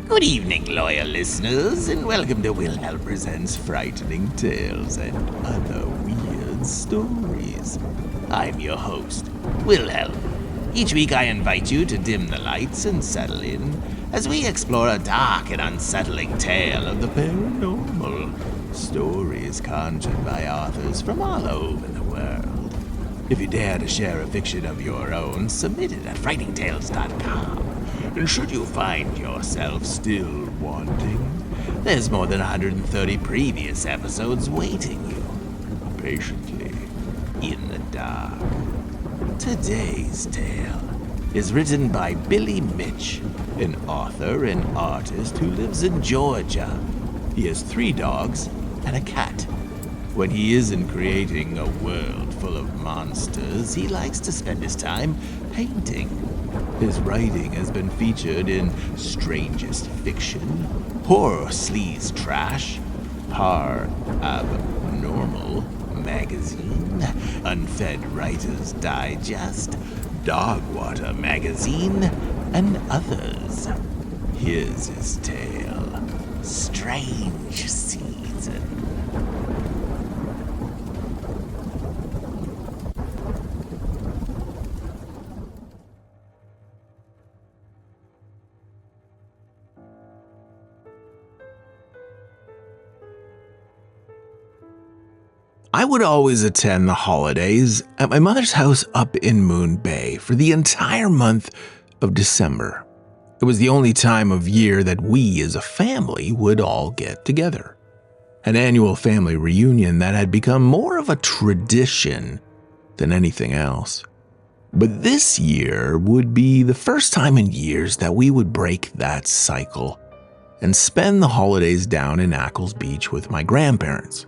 Good evening, loyal listeners, and welcome to Wilhelm Presents Frightening Tales and Other Weird Stories. I'm your host, Wilhelm. Each week I invite you to dim the lights and settle in as we explore a dark and unsettling tale of the paranormal. Stories conjured by authors from all over the world. If you dare to share a fiction of your own, submit it at frighteningtales.com. And should you find yourself still wanting, there's more than 130 previous episodes waiting you, patiently, in the dark. Today's tale is written by Billy Mitch, an author and artist who lives in Georgia. He has 3 dogs and a cat. When he isn't creating a world full of monsters, he likes to spend his time painting. His writing has been featured in Strangest Fiction, Horror Sleaze Trash, ParABnormal Magazine, Unfed Writer's Digest, Dogwater Magazine, and others. Here's his tale, Strange Season. I would always attend the holidays at my mother's house up in Moon Bay for the entire month of December. It was the only time of year that we as a family would all get together. An annual family reunion that had become more of a tradition than anything else. But this year would be the first time in years that we would break that cycle and spend the holidays down in Ackles Beach with my grandparents,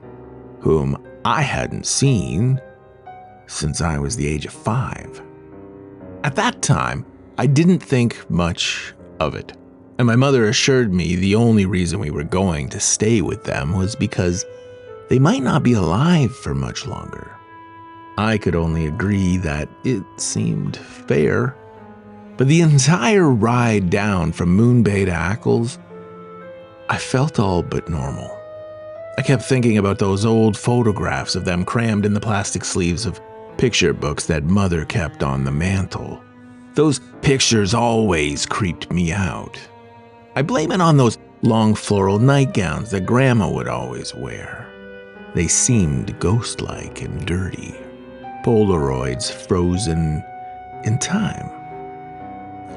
whom I hadn't seen since I was the age of 5. At that time, I didn't think much of it, and my mother assured me the only reason we were going to stay with them was because they might not be alive for much longer. I could only agree that it seemed fair, but the entire ride down from Moon Bay to Ackles, I felt all but normal. I kept thinking about those old photographs of them crammed in the plastic sleeves of picture books that Mother kept on the mantle. Those pictures always creeped me out. I blame it on those long floral nightgowns that Grandma would always wear. They seemed ghost-like and dirty, Polaroids frozen in time.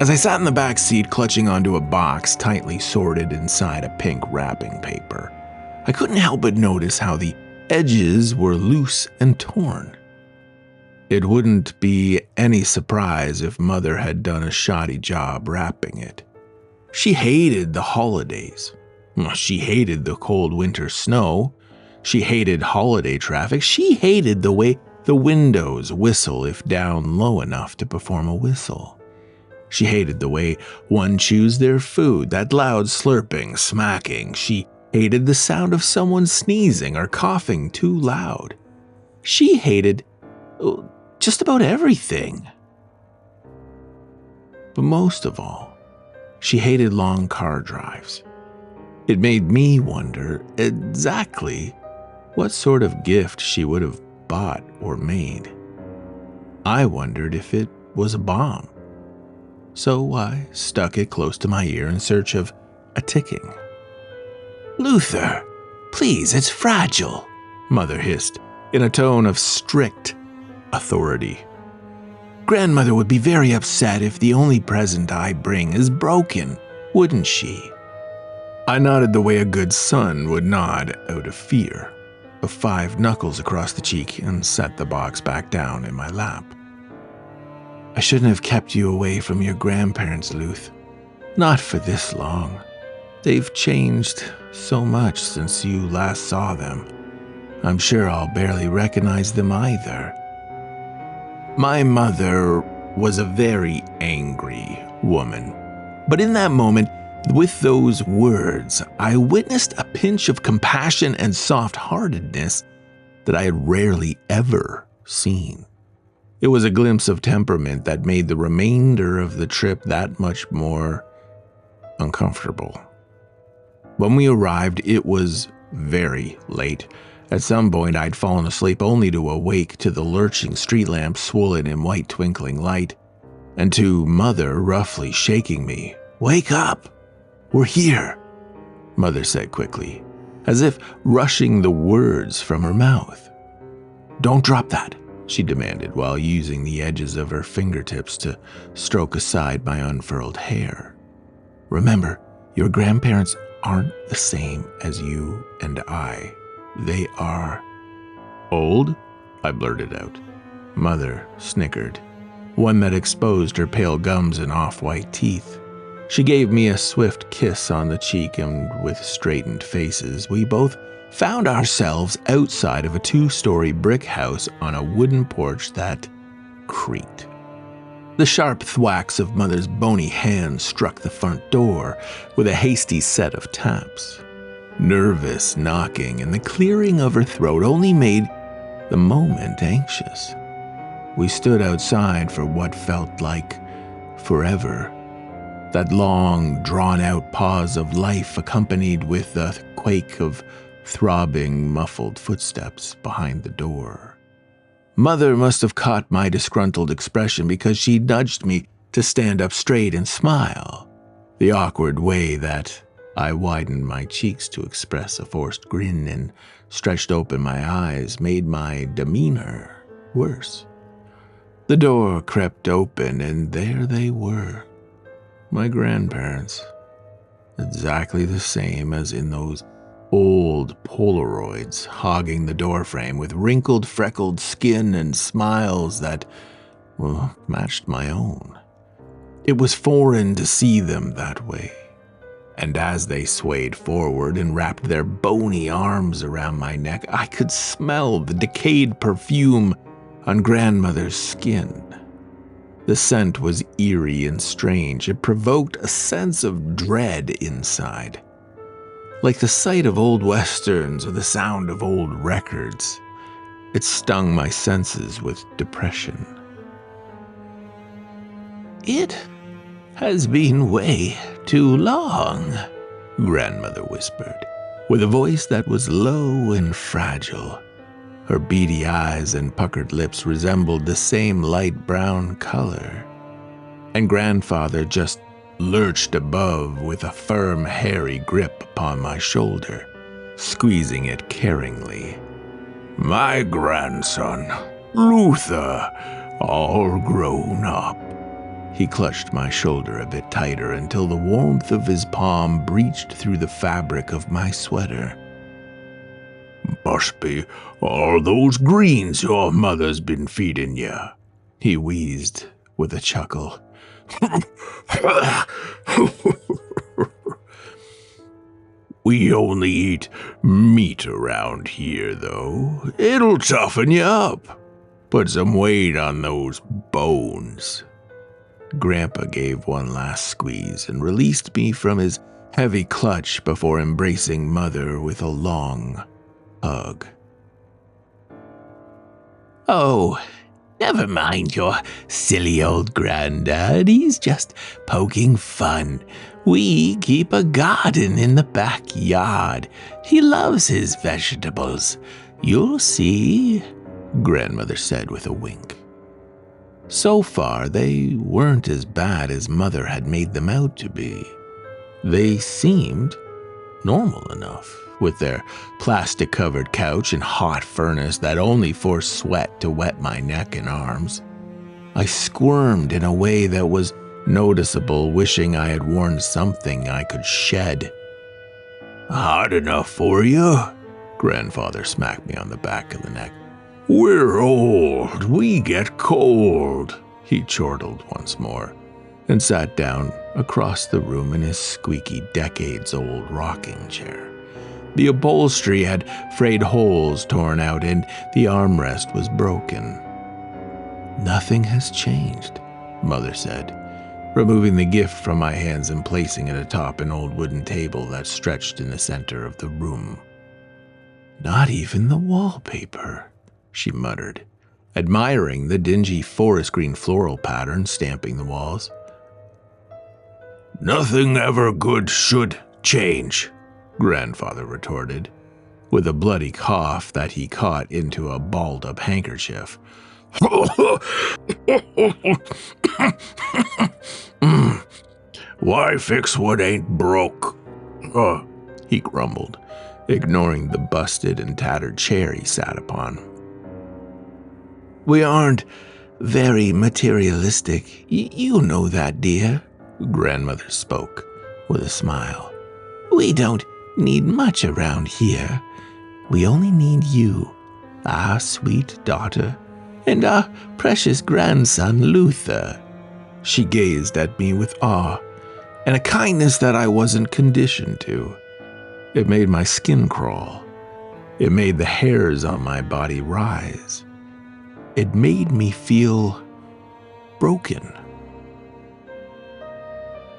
As I sat in the back seat clutching onto a box tightly sorted inside a pink wrapping paper, I couldn't help but notice how the edges were loose and torn. It wouldn't be any surprise if Mother had done a shoddy job wrapping it. She hated the holidays. She hated the cold winter snow. She hated holiday traffic. She hated the way the windows whistle if down low enough to perform a whistle. She hated the way one chews their food, that loud slurping, smacking. She hated the sound of someone sneezing or coughing too loud. She hated just about everything. But most of all, she hated long car drives. It made me wonder exactly what sort of gift she would have bought or made. I wondered if it was a bomb. So I stuck it close to my ear in search of a ticking. "Luther, please, it's fragile," Mother hissed, in a tone of strict authority. "Grandmother would be very upset if the only present I bring is broken, wouldn't she?" I nodded the way a good son would nod out of fear, of 5 knuckles across the cheek, and set the box back down in my lap. "I shouldn't have kept you away from your grandparents, Luth. Not for this long. They've changed so much since you last saw them. I'm sure I'll barely recognize them either." My mother was a very angry woman, but in that moment, with those words, I witnessed a pinch of compassion and soft-heartedness that I had rarely ever seen. It was a glimpse of temperament that made the remainder of the trip that much more uncomfortable. When we arrived, it was very late. At some point, I'd fallen asleep only to awake to the lurching street lamp swollen in white twinkling light, and to Mother roughly shaking me. "Wake up! We're here," Mother said quickly, as if rushing the words from her mouth. "Don't drop that," she demanded while using the edges of her fingertips to stroke aside my unfurled hair. "Remember, your grandparents aren't the same as you and I. They are..." "Old?" I blurted out. Mother snickered, one that exposed her pale gums and off-white teeth. She gave me a swift kiss on the cheek, and with straightened faces, we both found ourselves outside of a 2-story brick house on a wooden porch that creaked. The sharp thwacks of Mother's bony hands struck the front door with a hasty set of taps. Nervous knocking and the clearing of her throat only made the moment anxious. We stood outside for what felt like forever. That long, drawn-out pause of life accompanied with a quake of throbbing, muffled footsteps behind the door. Mother must have caught my disgruntled expression because she nudged me to stand up straight and smile. The awkward way that I widened my cheeks to express a forced grin and stretched open my eyes made my demeanor worse. The door crept open, and there they were, my grandparents, exactly the same as in those old Polaroids, hogging the doorframe with wrinkled, freckled skin and smiles that, well, matched my own. It was foreign to see them that way, and as they swayed forward and wrapped their bony arms around my neck, I could smell the decayed perfume on grandmother's skin. The scent was eerie and strange. It provoked a sense of dread inside. Like the sight of old westerns or the sound of old records, it stung my senses with depression. "It has been way too long," grandmother whispered, with a voice that was low and fragile. Her beady eyes and puckered lips resembled the same light brown color. And grandfather just lurched above with a firm, hairy grip upon my shoulder, squeezing it caringly. "My grandson, Luther, all grown up." He clutched my shoulder a bit tighter until the warmth of his palm breached through the fabric of my sweater. "Must be all those greens your mother's been feeding you," he wheezed with a chuckle. "We only eat meat around here, though. It'll toughen you up. Put some weight on those bones." Grandpa gave one last squeeze and released me from his heavy clutch before embracing Mother with a long hug. "Oh, never mind your silly old granddad. He's just poking fun. We keep a garden in the backyard. He loves his vegetables. You'll see," grandmother said with a wink. So far, they weren't as bad as Mother had made them out to be. They seemed normal enough, with their plastic-covered couch and hot furnace that only forced sweat to wet my neck and arms. I squirmed in a way that was noticeable, wishing I had worn something I could shed. "Hot enough for you?" Grandfather smacked me on the back of the neck. "We're old. We get cold." He chortled once more and sat down across the room in his squeaky, decades-old rocking chair. The upholstery had frayed holes torn out, and the armrest was broken. "Nothing has changed," Mother said, removing the gift from my hands and placing it atop an old wooden table that stretched in the center of the room. "Not even the wallpaper," she muttered, admiring the dingy forest green floral pattern stamping the walls. "Nothing ever good should change," Grandfather retorted, with a bloody cough that he caught into a balled-up handkerchief. Why fix what ain't broke? He grumbled, ignoring the busted and tattered chair he sat upon. We aren't very materialistic. You know that, dear, Grandmother spoke with a smile. We don't need much around here. We only need you, our sweet daughter, and our precious grandson, Luther. She gazed at me with awe and a kindness that I wasn't conditioned to. It made my skin crawl. It made the hairs on my body rise. It made me feel broken.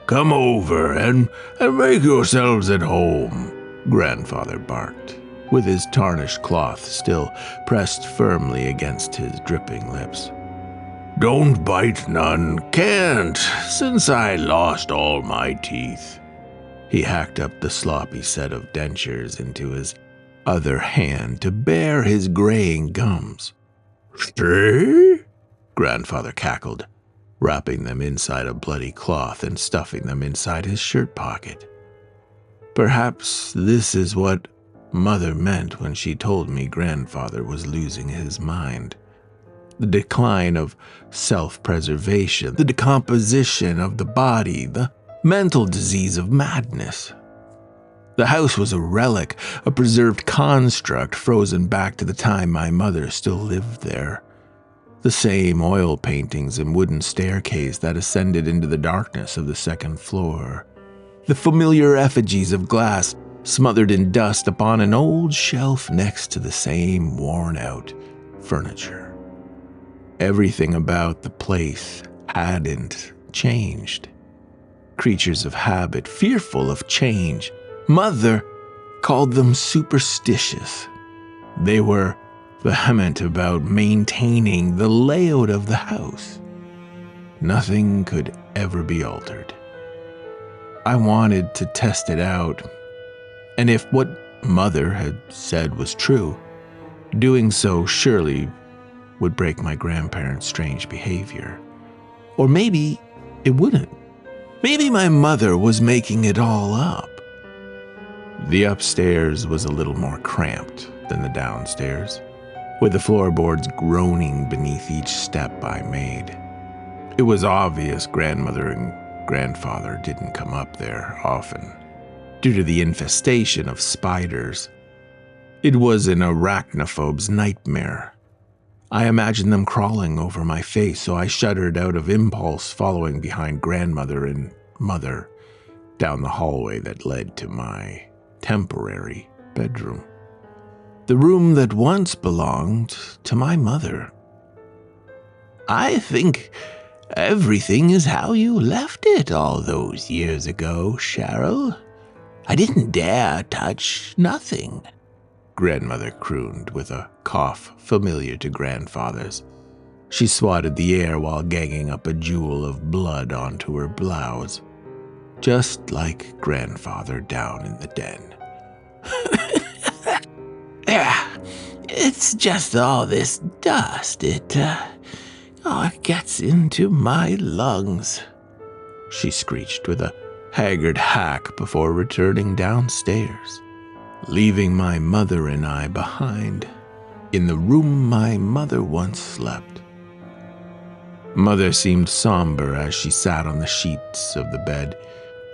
Come over and make yourselves at home, Grandfather barked, with his tarnished cloth still pressed firmly against his dripping lips. Don't bite none, can't, since I lost all my teeth. He hacked up the sloppy set of dentures into his other hand to bare his graying gums. See? Grandfather cackled, wrapping them inside a bloody cloth and stuffing them inside his shirt pocket. Perhaps this is what Mother meant when she told me Grandfather was losing his mind. The decline of self-preservation, the decomposition of the body, the mental disease of madness. The house was a relic, a preserved construct frozen back to the time my mother still lived there. The same oil paintings and wooden staircase that ascended into the darkness of the second floor. The familiar effigies of glass smothered in dust upon an old shelf next to the same worn-out furniture. Everything about the place hadn't changed. Creatures of habit, fearful of change. Mother called them superstitious. They were vehement about maintaining the layout of the house. Nothing could ever be altered. I wanted to test it out, and if what Mother had said was true, doing so surely would break my grandparents' strange behavior. Or maybe it wouldn't. Maybe my mother was making it all up. The upstairs was a little more cramped than the downstairs, with the floorboards groaning beneath each step I made. It was obvious Grandmother and Grandfather didn't come up there often, due to the infestation of spiders. It was an arachnophobe's nightmare. I imagined them crawling over my face, so I shuddered out of impulse, following behind Grandmother and Mother down the hallway that led to my temporary bedroom. The room that once belonged to my mother. I think everything is how you left it all those years ago, Cheryl. I didn't dare touch nothing, Grandmother crooned with a cough familiar to Grandfather's. She swatted the air while gagging up a jewel of blood onto her blouse, just like Grandfather down in the den. Yeah, it's just all this dust. It gets into my lungs, she screeched with a haggard hack before returning downstairs, leaving my mother and I behind in the room my mother once slept. Mother seemed somber as she sat on the sheets of the bed,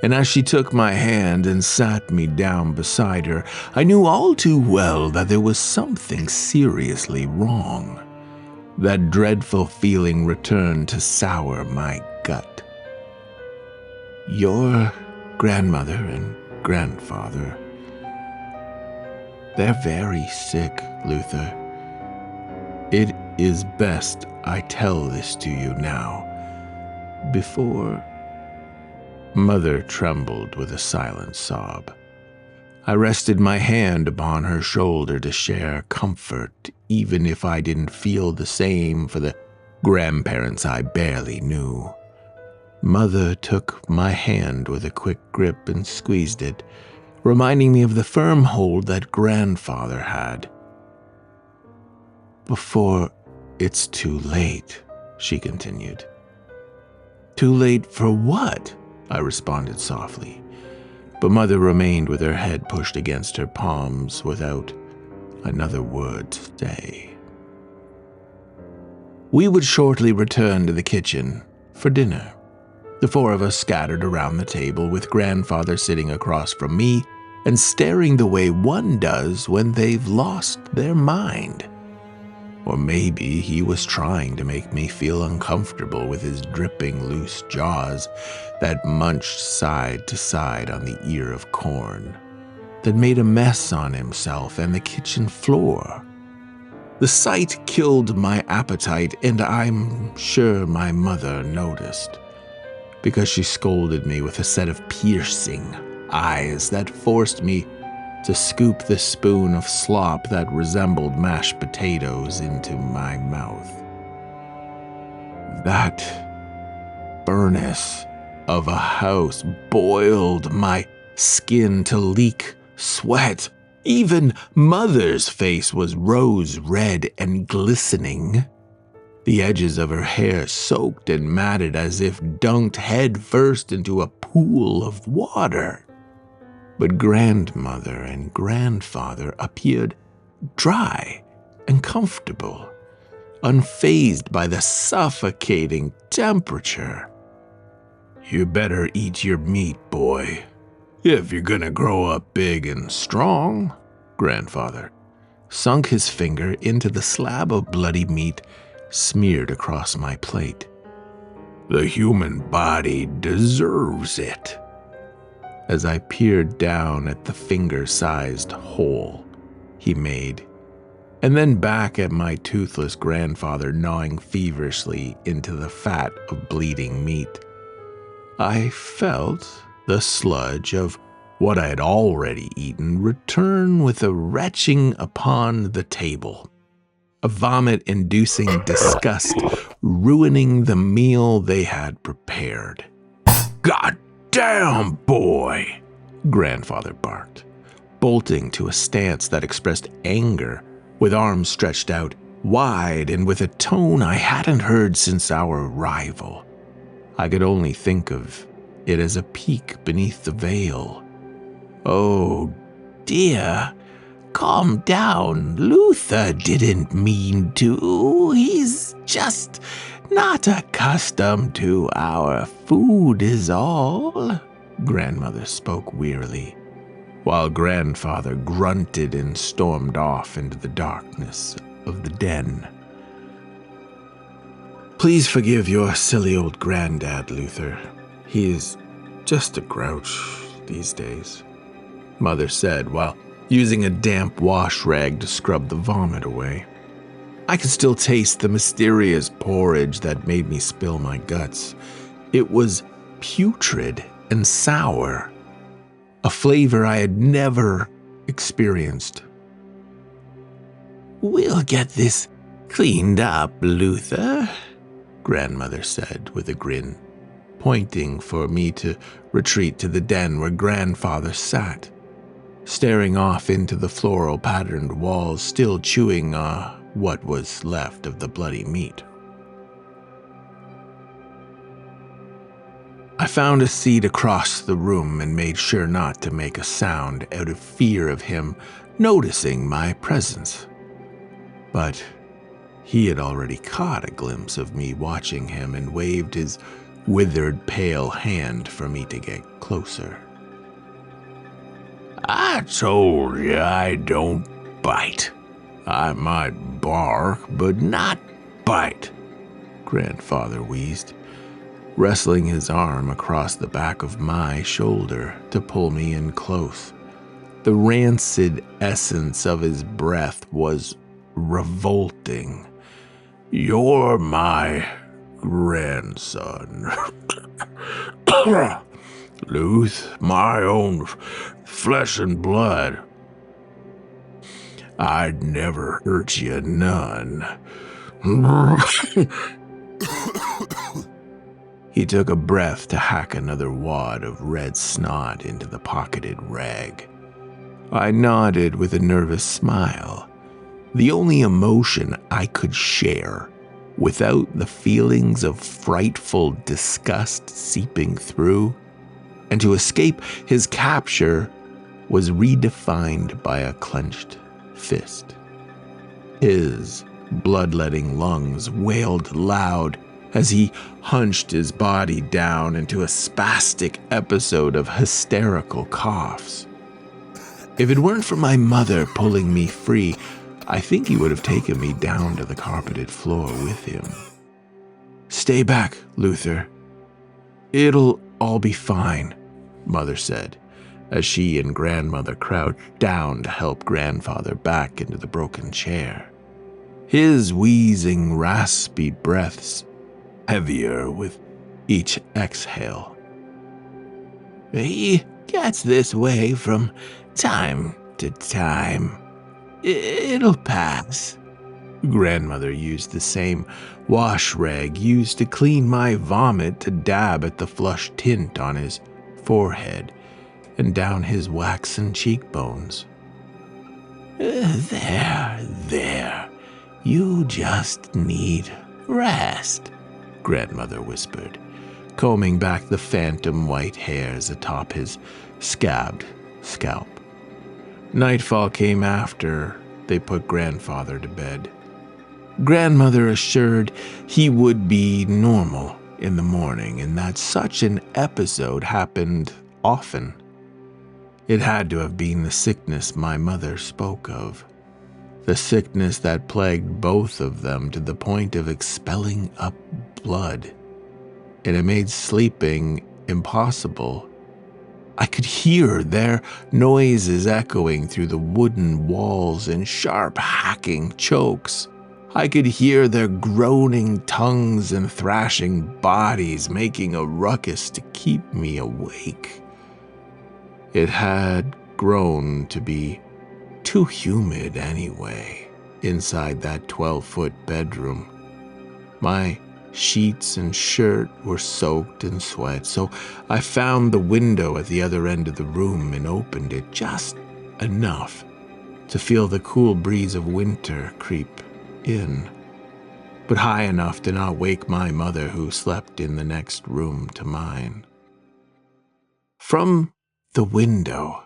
and as she took my hand and sat me down beside her, I knew all too well that there was something seriously wrong. That dreadful feeling returned to sour my gut. Your grandmother and grandfather, they're very sick, Luther. It is best I tell this to you now, before... Mother trembled with a silent sob. I rested my hand upon her shoulder to share comfort, even if I didn't feel the same for the grandparents I barely knew. Mother took my hand with a quick grip and squeezed it, reminding me of the firm hold that grandfather had. "Before it's too late," she continued. "Too late for what?" I responded softly, but Mother remained with her head pushed against her palms without another word to say. We would shortly return to the kitchen for dinner. The four of us scattered around the table, with grandfather sitting across from me and staring the way one does when they've lost their mind. Or maybe he was trying to make me feel uncomfortable with his dripping loose jaws that munched side to side on the ear of corn, that made a mess on himself and the kitchen floor. The sight killed my appetite, and I'm sure my mother noticed, because she scolded me with a set of piercing eyes that forced me to scoop the spoon of slop that resembled mashed potatoes into my mouth. That furnace of a house boiled my skin to leak sweat. Even Mother's face was rose red and glistening, the edges of her hair soaked and matted as if dunked head first into a pool of water. But grandmother and grandfather appeared dry and comfortable, unfazed by the suffocating temperature. "You better eat your meat, boy, if you're gonna grow up big and strong," grandfather sunk his finger into the slab of bloody meat smeared across my plate. "The human body deserves it." As I peered down at the finger-sized hole he made, and then back at my toothless grandfather gnawing feverishly into the fat of bleeding meat, I felt the sludge of what I had already eaten return with a retching upon the table, a vomit-inducing disgust ruining the meal they had prepared. "God damn, boy!" grandfather barked, bolting to a stance that expressed anger, with arms stretched out wide and with a tone I hadn't heard since our arrival. I could only think of it as a peek beneath the veil. "Oh, dear, calm down. Luther didn't mean to. He's just not accustomed to our food is all," grandmother spoke wearily, while grandfather grunted and stormed off into the darkness of the den. "Please forgive your silly old granddad, Luther. He's just a grouch these days," Mother said while using a damp wash rag to scrub the vomit away. I could still taste the mysterious porridge that made me spill my guts. It was putrid and sour, a flavor I had never experienced. "We'll get this cleaned up, Luther," grandmother said with a grin, pointing for me to retreat to the den where grandfather sat, staring off into the floral-patterned walls, still chewing what was left of the bloody meat. I found a seat across the room and made sure not to make a sound out of fear of him noticing my presence. But he had already caught a glimpse of me watching him and waved his withered, pale hand for me to get closer. "I told you I don't bite. I might bark, but not bite," grandfather wheezed, wrestling his arm across the back of my shoulder to pull me in close. The rancid essence of his breath was revolting. "You're my grandson. Luth, my own flesh and blood. I'd never hurt you none." He took a breath to hack another wad of red snot into the pocketed rag. I nodded with a nervous smile. The only emotion I could share without the feelings of frightful disgust seeping through, and to escape his capture was redefined by a clenched fist. His bloodletting lungs wailed loud as he hunched his body down into a spastic episode of hysterical coughs. If it weren't for my mother pulling me free, I think he would have taken me down to the carpeted floor with him. "Stay back, Luther. It'll all be fine," Mother said, as she and Grandmother crouched down to help Grandfather back into the broken chair. His wheezing, raspy breaths heavier with each exhale. "He gets this way from time to time. It'll pass." Grandmother used the same wash rag used to clean my vomit to dab at the flushed tint on his forehead and down his waxen cheekbones. There. You just need rest," Grandmother whispered, combing back the phantom white hairs atop his scabbed scalp. Nightfall came after they put Grandfather to bed. Grandmother assured he would be normal in the morning and that such an episode happened often. It had to have been the sickness my mother spoke of, the sickness that plagued both of them to the point of expelling up blood, and it made sleeping impossible. I could hear their noises echoing through the wooden walls in sharp hacking chokes. I could hear their groaning tongues and thrashing bodies making a ruckus to keep me awake. It had grown to be too humid anyway, inside that 12-foot bedroom. My sheets and shirt were soaked in sweat, so I found the window at the other end of the room and opened it just enough to feel the cool breeze of winter creep in, but high enough to not wake my mother, who slept in the next room to mine. From the window,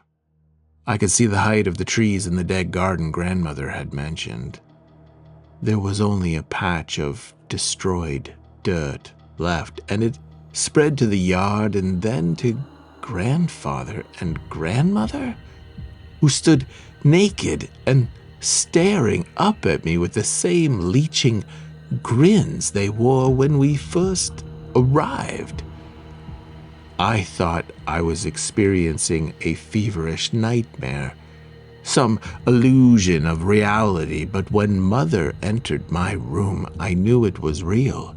I could see the height of the trees in the dead garden Grandmother had mentioned. There was only a patch of destroyed dirt left, and it spread to the yard and then to Grandfather and Grandmother, who stood naked and staring up at me with the same leeching grins they wore when we first arrived. I thought I was experiencing a feverish nightmare, some illusion of reality, but when Mother entered my room, I knew it was real.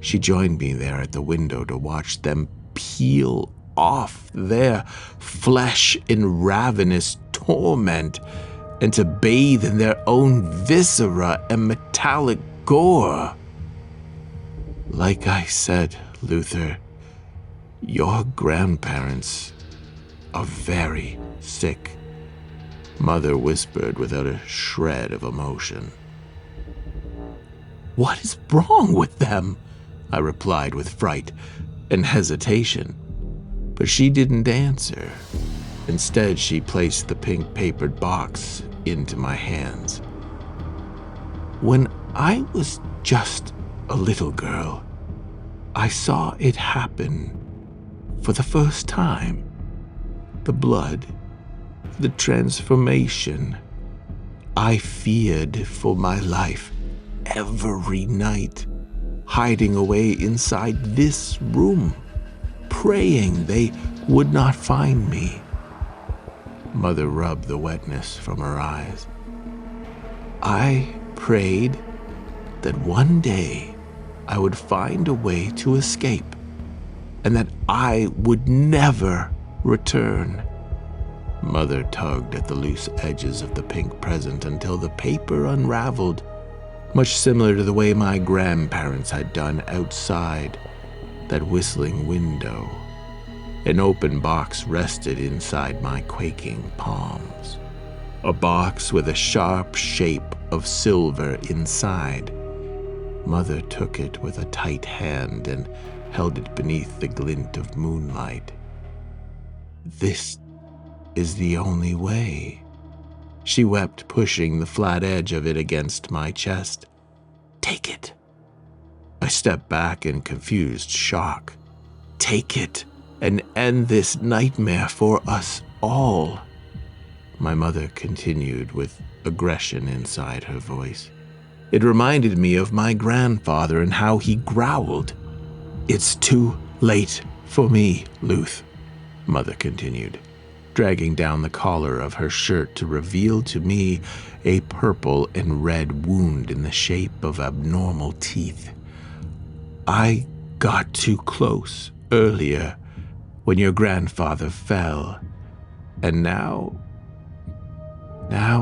She joined me there at the window to watch them peel off their flesh in ravenous torment and to bathe in their own viscera and metallic gore. Like I said, Luther, your grandparents are very sick, Mother whispered without a shred of emotion. What is wrong with them? I replied with fright and hesitation, but she didn't answer. Instead, she placed the pink papered box into my hands. When I was just a little girl, I saw it happen for the first time. The blood, the transformation. I feared for my life every night, hiding away inside this room, praying they would not find me. Mother rubbed the wetness from her eyes. I prayed that one day I would find a way to escape, and that I would never return. Mother tugged at the loose edges of the pink present until the paper unraveled, much similar to the way my grandparents had done outside that whistling window. An open box rested inside my quaking palms. A box with a sharp shape of silver inside. Mother took it with a tight hand and held it beneath the glint of moonlight. "This is the only way," she wept, pushing the flat edge of it against my chest. "Take it." I stepped back in confused shock. "Take it and end this nightmare for us all," my mother continued with aggression inside her voice. It reminded me of my grandfather and how he growled. "It's too late for me, Luth," Mother continued, dragging down the collar of her shirt to reveal to me a purple and red wound in the shape of abnormal teeth. "I got too close earlier when your grandfather fell, and now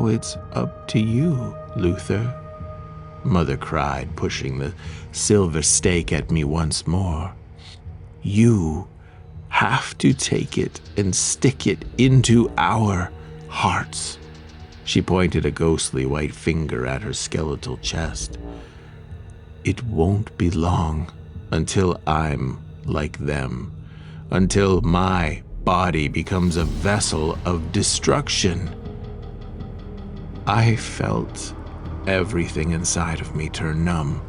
it's up to you, Luther," Mother cried, pushing the silver stake at me once more. "You have to take it and stick it into our hearts." She pointed a ghostly white finger at her skeletal chest. "It won't be long until I'm like them, until my body becomes a vessel of destruction." I felt everything inside of me turn numb.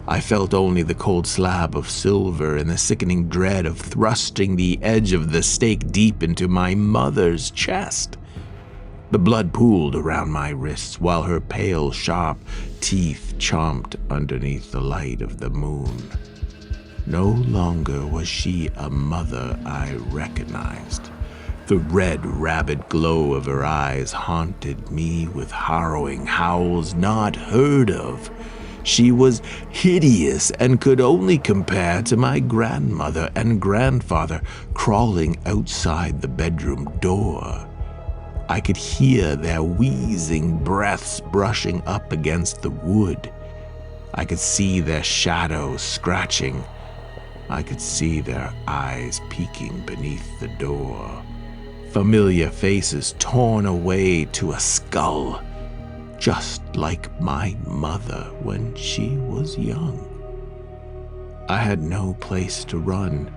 I felt only the cold slab of silver and the sickening dread of thrusting the edge of the stake deep into my mother's chest. The blood pooled around my wrists while her pale, sharp teeth chomped underneath the light of the moon. No longer was she a mother I recognized. The red, rabid glow of her eyes haunted me with harrowing howls not heard of. She was hideous and could only compare to my grandmother and grandfather crawling outside the bedroom door. I could hear their wheezing breaths brushing up against the wood. I could see their shadows scratching. I could see their eyes peeking beneath the door. Familiar faces torn away to a skull, just like my mother when she was young. I had no place to run,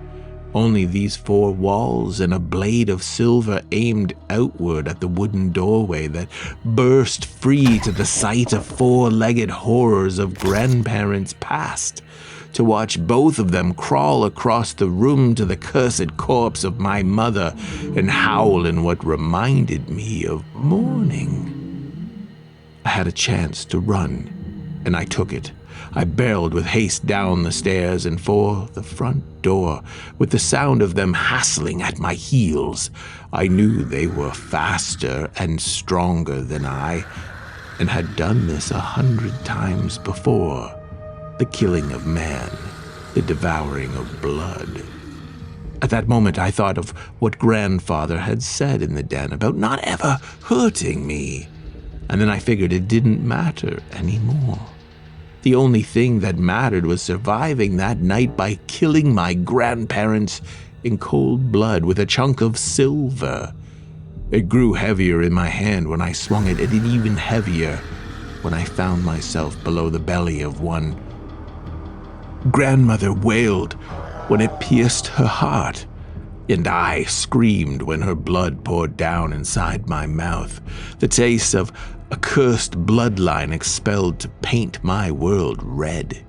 only these four walls and a blade of silver aimed outward at the wooden doorway that burst free to the sight of four-legged horrors of grandparents past, to watch both of them crawl across the room to the cursed corpse of my mother and howl in what reminded me of mourning. I had a chance to run, and I took it. I barreled with haste down the stairs and for the front door, with the sound of them hassling at my heels. I knew they were faster and stronger than I, and had done this 100 times before. The killing of man, the devouring of blood. At that moment, I thought of what grandfather had said in the den about not ever hurting me, and then I figured it didn't matter anymore. The only thing that mattered was surviving that night by killing my grandparents in cold blood with a chunk of silver. It grew heavier in my hand when I swung it, and even heavier when I found myself below the belly of one. Grandmother wailed when it pierced her heart, and I screamed when her blood poured down inside my mouth, the taste of a cursed bloodline expelled to paint my world red.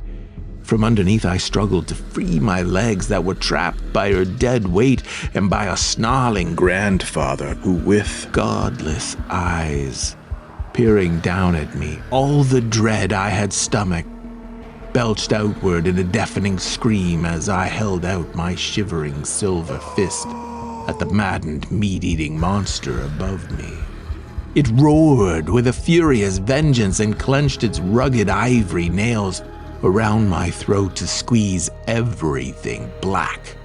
From underneath, I struggled to free my legs that were trapped by her dead weight and by a snarling grandfather who, with godless eyes, peering down at me, all the dread I had stomached, belched outward in a deafening scream as I held out my shivering silver fist at the maddened meat-eating monster above me. It roared with a furious vengeance and clenched its rugged ivory nails around my throat to squeeze everything black.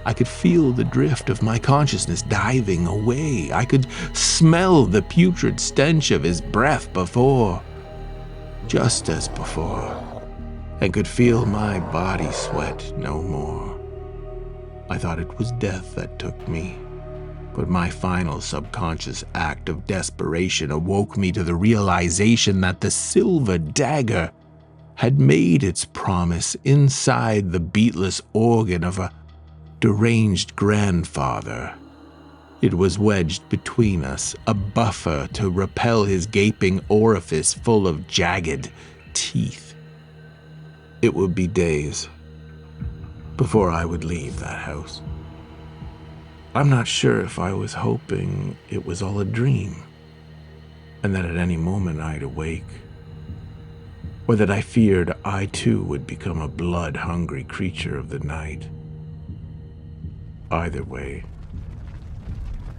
I could feel the drift of my consciousness diving away. I could smell the putrid stench of his breath before, just as before, and could feel my body sweat no more. I thought it was death that took me. But my final subconscious act of desperation awoke me to the realization that the silver dagger had made its promise inside the beatless organ of a deranged grandfather. It was wedged between us, a buffer to repel his gaping orifice full of jagged teeth. It would be days before I would leave that house. I'm not sure if I was hoping it was all a dream, and that at any moment I'd awake, or that I feared I too would become a blood-hungry creature of the night. Either way,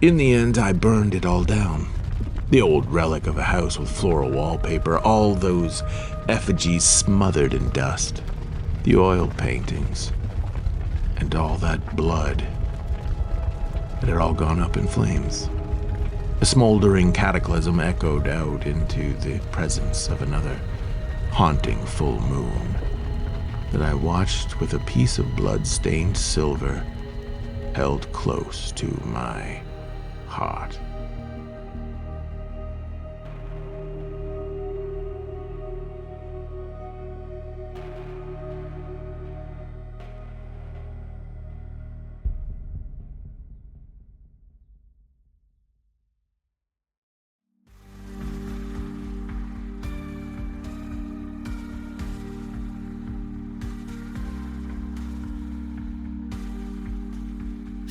in the end, I burned it all down. The old relic of a house with floral wallpaper, all those effigies smothered in dust, the oil paintings, and all that blood. It had all gone up in flames. A smoldering cataclysm echoed out into the presence of another haunting full moon that I watched with a piece of blood-stained silver held close to my heart.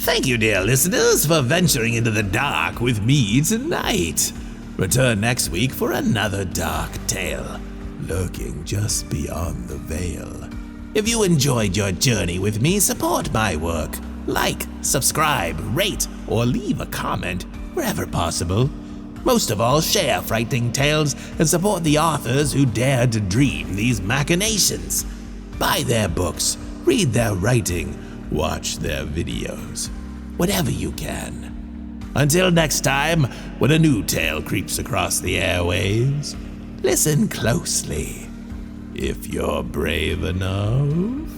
Thank you, dear listeners, for venturing into the dark with me tonight. Return next week for another dark tale, lurking just beyond the veil. If you enjoyed your journey with me, support my work. Like, subscribe, rate, or leave a comment wherever possible. Most of all, share frightening tales and support the authors who dare to dream these machinations. Buy their books, read their writing, watch their videos, whatever you can. Until next time, when a new tale creeps across the airwaves, listen closely, if you're brave enough.